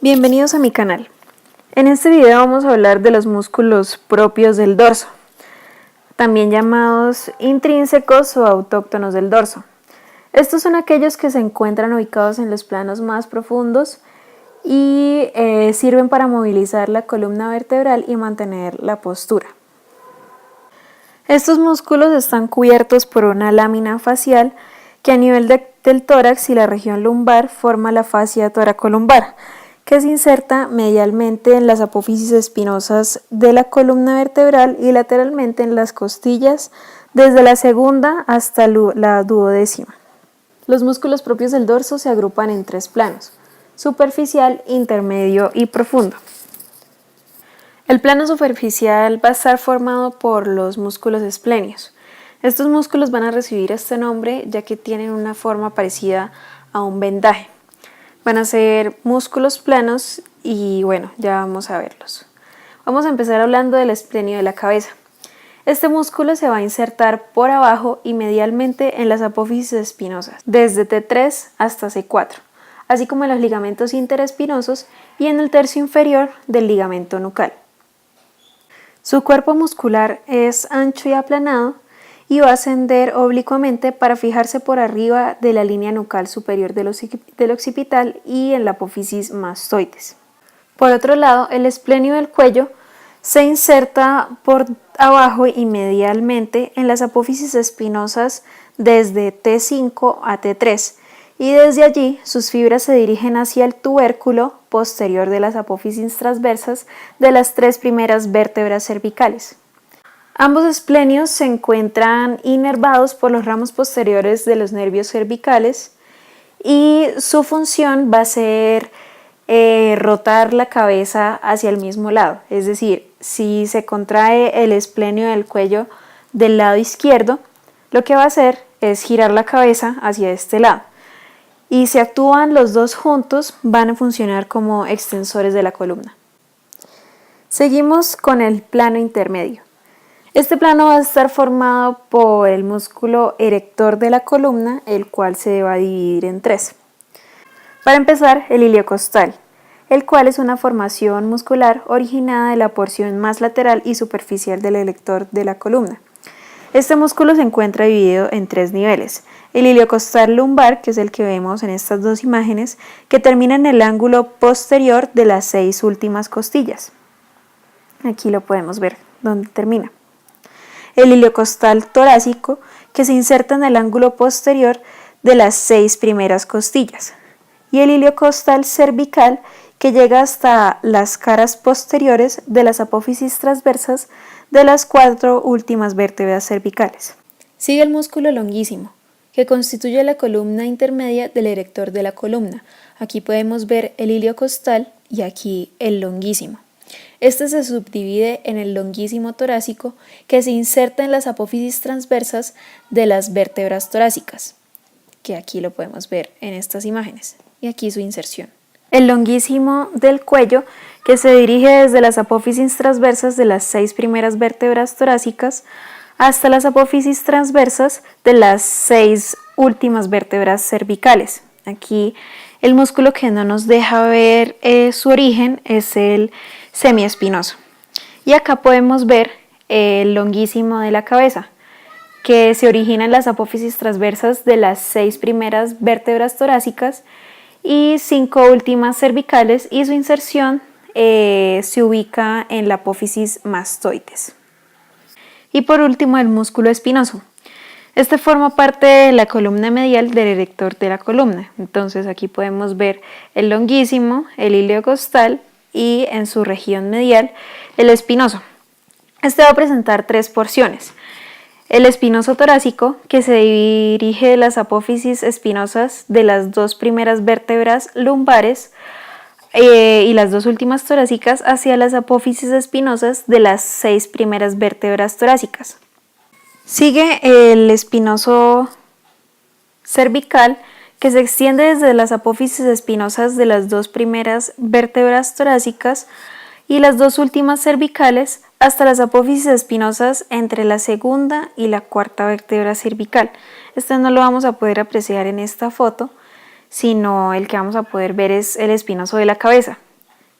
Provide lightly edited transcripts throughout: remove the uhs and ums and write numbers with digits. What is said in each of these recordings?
Bienvenidos a mi canal. En este video vamos a hablar de los músculos propios del dorso, también llamados intrínsecos o autóctonos del dorso. Estos son aquellos que se encuentran ubicados en los planos más profundos y sirven para movilizar la columna vertebral y mantener la postura. Estos músculos están cubiertos por una lámina facial que a nivel del tórax y la región lumbar forma la fascia toracolumbar, que se inserta medialmente en las apófisis espinosas de la columna vertebral y lateralmente en las costillas, desde la segunda hasta la duodécima. Los músculos propios del dorso se agrupan en tres planos: superficial, intermedio y profundo. El plano superficial va a estar formado por los músculos esplenios. Estos músculos van a recibir este nombre ya que tienen una forma parecida a un vendaje. Van a ser músculos planos y bueno, ya vamos a verlos. Vamos a empezar hablando del esplenio de la cabeza. Este músculo se va a insertar por abajo y medialmente en las apófisis espinosas, desde T3 hasta C4, así como en los ligamentos interespinosos y en el tercio inferior del ligamento nucal. Su cuerpo muscular es ancho y aplanado y va a ascender oblicuamente para fijarse por arriba de la línea nucal superior del occipital y en la apófisis mastoides. Por otro lado, el esplenio del cuello se inserta por abajo y medialmente en las apófisis espinosas desde T5 a T3 y desde allí sus fibras se dirigen hacia el tubérculo posterior de las apófisis transversas de las tres primeras vértebras cervicales. Ambos esplenios se encuentran inervados por los ramos posteriores de los nervios cervicales y su función va a ser rotar la cabeza hacia el mismo lado. Es decir, si se contrae el esplenio del cuello del lado izquierdo, lo que va a hacer es girar la cabeza hacia este lado. Y si actúan los dos juntos, van a funcionar como extensores de la columna. Seguimos con el plano intermedio. Este plano va a estar formado por el músculo erector de la columna, el cual se va a dividir en tres. Para empezar, el iliocostal, el cual es una formación muscular originada de la porción más lateral y superficial del erector de la columna. Este músculo se encuentra dividido en tres niveles: el iliocostal lumbar, que es el que vemos en estas dos imágenes, que termina en el ángulo posterior de las 6 últimas costillas. Aquí lo podemos ver donde termina. El iliocostal torácico, que se inserta en el ángulo posterior de las 6 primeras costillas, y el iliocostal cervical, que llega hasta las caras posteriores de las apófisis transversas de las 4 últimas vértebras cervicales. Sigue el músculo longuísimo, que constituye la columna intermedia del erector de la columna. Aquí podemos ver el iliocostal y aquí el longuísimo. Este se subdivide en el longuísimo torácico, que se inserta en las apófisis transversas de las vértebras torácicas, que aquí lo podemos ver en estas imágenes, y aquí su inserción. El longuísimo del cuello, que se dirige desde las apófisis transversas de las 6 primeras vértebras torácicas hasta las apófisis transversas de las 6 últimas vértebras cervicales. Aquí el músculo que no nos deja ver su origen es el semiespinoso. Y acá podemos ver el longuísimo de la cabeza, que se origina en las apófisis transversas de las 6 primeras vértebras torácicas y 5 últimas cervicales, y su inserción se ubica en la apófisis mastoides. Y por último, el músculo espinoso. Este forma parte de la columna medial del erector de la columna. Entonces aquí podemos ver el longuísimo, el iliocostal y en su región medial el espinoso. Este va a presentar tres porciones: el espinoso torácico, que se dirige de las apófisis espinosas de las 2 primeras vértebras lumbares y las 2 últimas torácicas hacia las apófisis espinosas de las 6 primeras vértebras torácicas. Sigue el espinoso cervical, que se extiende desde las apófisis espinosas de las 2 primeras vértebras torácicas y las 2 últimas cervicales hasta las apófisis espinosas entre la segunda y la cuarta vértebra cervical. Este no lo vamos a poder apreciar en esta foto, sino el que vamos a poder ver es el espinoso de la cabeza,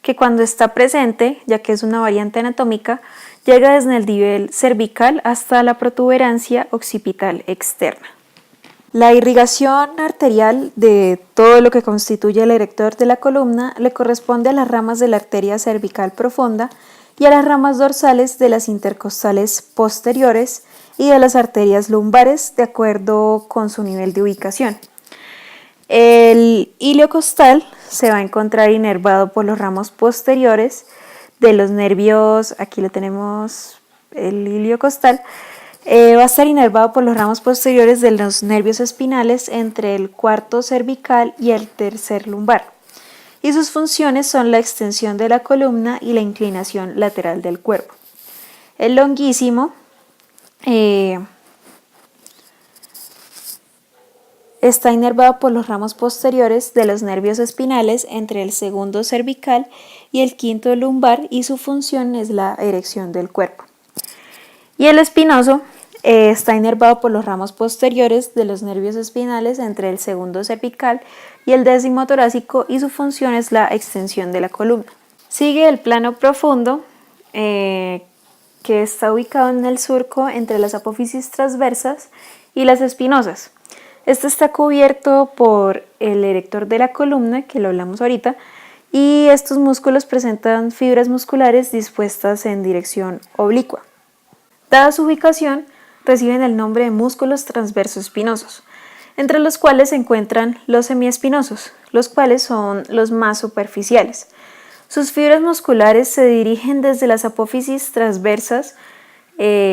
que cuando está presente, ya que es una variante anatómica, llega desde el nivel cervical hasta la protuberancia occipital externa. La irrigación arterial de todo lo que constituye el erector de la columna le corresponde a las ramas de la arteria cervical profunda y a las ramas dorsales de las intercostales posteriores y de las arterias lumbares de acuerdo con su nivel de ubicación. El ilio costal se va a encontrar inervado por los ramos posteriores de los nervios, aquí lo tenemos, el ilio costal, va a estar inervado por los ramos posteriores de los nervios espinales entre el cuarto cervical y el tercer lumbar. Y sus funciones son la extensión de la columna y la inclinación lateral del cuerpo. El longuísimo está inervado por los ramos posteriores de los nervios espinales entre el segundo cervical y el quinto lumbar y su función es la erección del cuerpo. Y el espinoso está inervado por los ramos posteriores de los nervios espinales entre el segundo cervical y el décimo torácico y su función es la extensión de la columna. Sigue el plano profundo que está ubicado en el surco entre las apófisis transversas y las espinosas. Este está cubierto por el erector de la columna, que lo hablamos ahorita, y estos músculos presentan fibras musculares dispuestas en dirección oblicua. Dada su ubicación, reciben el nombre de músculos transverso espinosos, entre los cuales se encuentran los semiespinosos, los cuales son los más superficiales. Sus fibras musculares se dirigen desde las apófisis transversas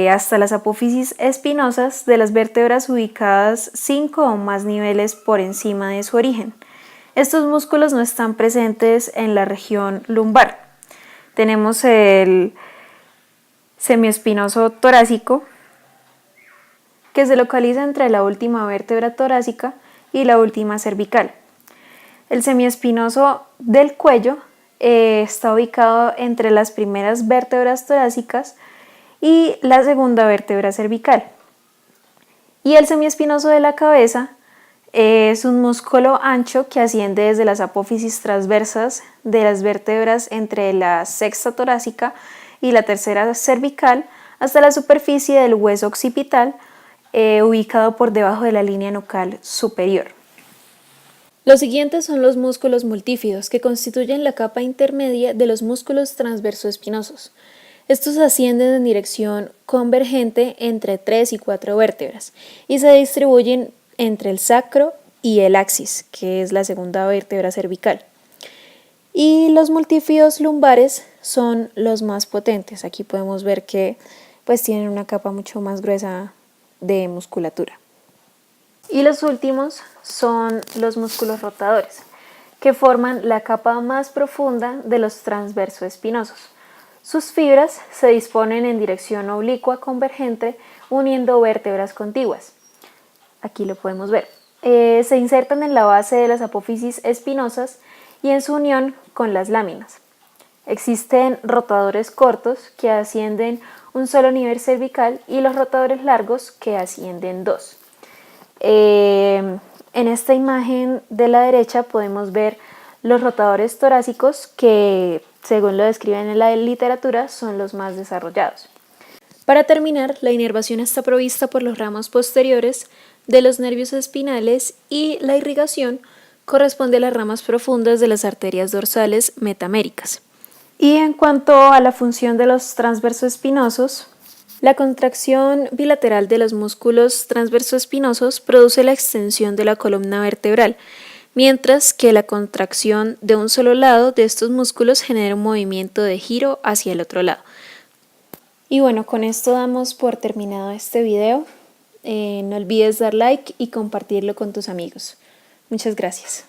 hasta las apófisis espinosas de las vértebras ubicadas 5 o más niveles por encima de su origen. Estos músculos no están presentes en la región lumbar. Tenemos el semiespinoso torácico, que se localiza entre la última vértebra torácica y la última cervical. El semiespinoso del cuello está ubicado entre las primeras vértebras torácicas y la segunda vértebra cervical. Y el semiespinoso de la cabeza es un músculo ancho que asciende desde las apófisis transversas de las vértebras entre la sexta torácica y la tercera cervical hasta la superficie del hueso occipital, ubicado por debajo de la línea nucal superior. Los siguientes son los músculos multífidos, que constituyen la capa intermedia de los músculos transversoespinosos. Estos ascienden en dirección convergente entre 3 y 4 vértebras y se distribuyen entre el sacro y el axis, que es la segunda vértebra cervical. Y los multífidos lumbares son los más potentes. Aquí podemos ver que pues tienen una capa mucho más gruesa de musculatura. Y los últimos son los músculos rotadores, que forman la capa más profunda de los transversoespinosos. Sus fibras se disponen en dirección oblicua convergente uniendo vértebras contiguas. Aquí lo podemos ver. Se insertan en la base de las apófisis espinosas y en su unión con las láminas. Existen rotadores cortos que ascienden un solo nivel cervical y los rotadores largos que ascienden 2. En esta imagen de la derecha podemos ver los rotadores torácicos que, según lo describen en la literatura, son los más desarrollados. Para terminar, la inervación está provista por los ramos posteriores de los nervios espinales y la irrigación corresponde a las ramas profundas de las arterias dorsales metaméricas. Y en cuanto a la función de los transversoespinosos, la contracción bilateral de los músculos transversoespinosos produce la extensión de la columna vertebral, mientras que la contracción de un solo lado de estos músculos genera un movimiento de giro hacia el otro lado. Y bueno, con esto damos por terminado este video. No olvides dar like y compartirlo con tus amigos. Muchas gracias.